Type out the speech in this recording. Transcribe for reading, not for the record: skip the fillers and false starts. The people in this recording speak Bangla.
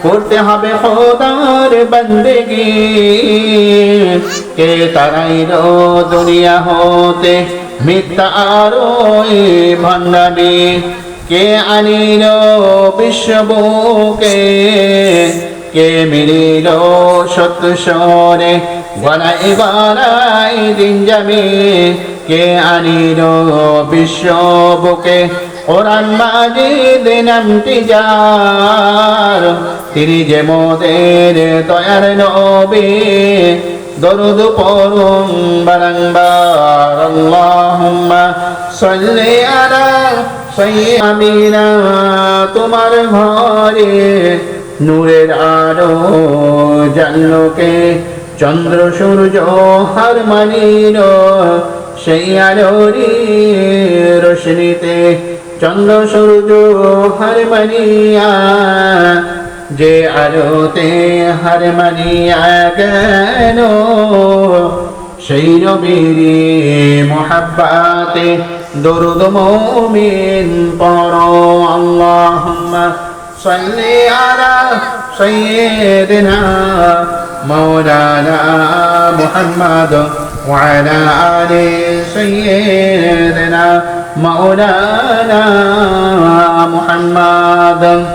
করতে হবে খোদার বন্দেগি কে তারাইলো দুনিয়া হতে মিথ্যা আরোই ভণ্ডামি কে আনিল বিশ্ববুকে কে মিলিল সত্য সরে গলায় গলায় দিন যাবে কে আনিল বিশ্ববুকে কোরআন মাজিদ নামটি যার তিনি যে মোদের দয়ার নবী দরুদ পড়ুন বারংবার আল্লাহুম্মা সাল্লি আলা সাইয়্যিদিনা তোমার ঘরে নূরের আলো জানলোকে চন্দ্র সূর্য হার মানিল সেই আলোরি রোশনীতে চন্দ্র সূর্য হার মানিয়া যে আলোতে হার মানিয়া গেল সেই নবীর মুহাব্বতে দরুদ মুমিন পড়ো আল্লাহুম্মা সাল্লি আলা সাইয়্যিদিনা মাওলানা মুহাম্মদ وعلى آل سيدنا مولانا محمد